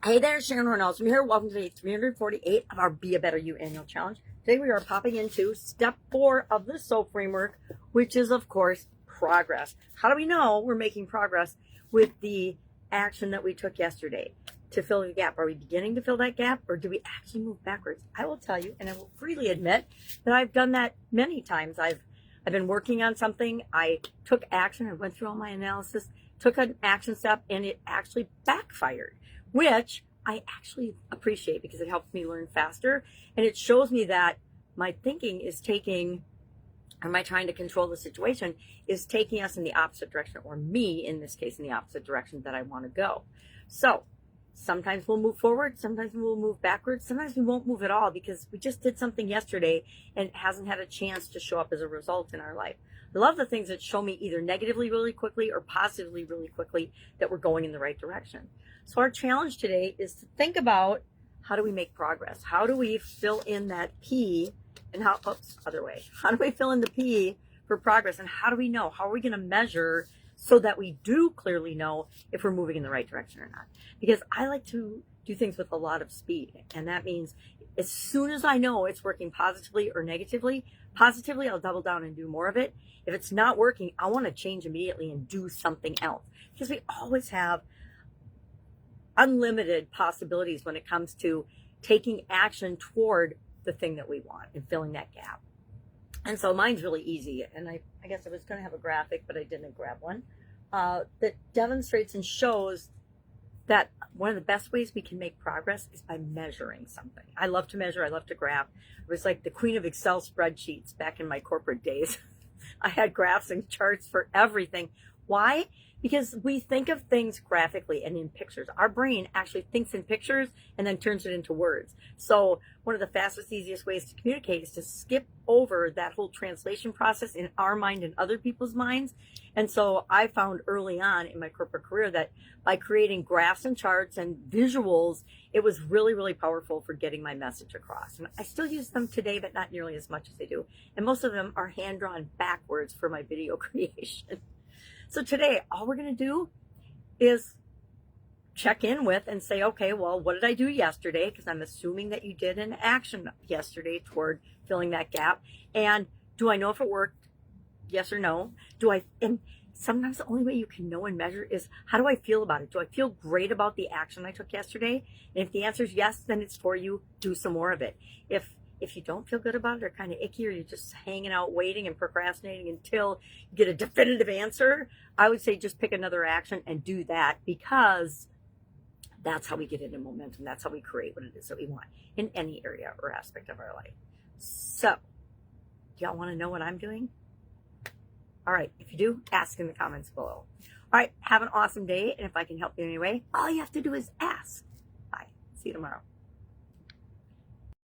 Hey there, Sharon Horne-Ellstrom here. Welcome to day 348 of our Be a Better You annual challenge. Today we are popping into step 4 of the soaP framework, which is, of course, progress. How do we know we're making progress with the action that we took yesterday to fill the gap? Are we beginning to fill that gap, or do we actually move backwards? I will tell you, and I will freely admit that I've done that many times. I've been working on something. I took action. I went through all my analysis, took an action step, and it actually backfired, which I actually appreciate because it helps me learn faster. And it shows me that my thinking is taking, or my trying to control the situation is taking us in the opposite direction, or me, in this case, in the opposite direction that I want to go. So sometimes we'll move forward, sometimes we'll move backwards, sometimes we won't move at all because we just did something yesterday and it hasn't had a chance to show up as a result in our life. I love the things that show me either negatively really quickly or positively really quickly that we're going in the right direction. So our challenge today is to think about, how do we make progress? How do we fill in that P, and how do we fill in the P for progress, and how do we know? How are we going to measure so that we do clearly know if we're moving in the right direction or not? Because I like to do things with a lot of speed, and that means as soon as I know it's working positively or negatively, positively I'll double down and do more of it. If it's not working, I want to change immediately and do something else, because we always have unlimited possibilities when it comes to taking action toward the thing that we want and filling that gap. And so mine's really easy, and I guess I was going to have a graphic, but I didn't grab one, that demonstrates and shows that one of the best ways we can make progress is by measuring something. I love to measure. I love to graph. I was like the queen of Excel spreadsheets back in my corporate days. I had graphs and charts for everything. Why? Because we think of things graphically and in pictures. Our brain actually thinks in pictures and then turns it into words. So one of the fastest, easiest ways to communicate is to skip over that whole translation process in our mind and other people's minds. And so I found early on in my corporate career that by creating graphs and charts and visuals, it was really, really powerful for getting my message across. And I still use them today, but not nearly as much as they do. And most of them are hand-drawn backwards for my video creation. So today, all we're going to do is check in with and say, okay, well, what did I do yesterday? Because I'm assuming that you did an action yesterday toward filling that gap. And do I know if it worked? Yes or no? And sometimes the only way you can know and measure is, how do I feel about it? Do I feel great about the action I took yesterday? And if the answer is yes, then it's for you. Do some more of it. If you don't feel good about it, or kind of icky, or you're just hanging out waiting and procrastinating until you get a definitive answer, I would say just pick another action and do that, because that's how we get into momentum. That's how we create what it is that we want in any area or aspect of our life. So, do y'all want to know what I'm doing? All right, if you do, ask in the comments below. All right, have an awesome day, and if I can help you in any way, all you have to do is ask. Bye. See you tomorrow.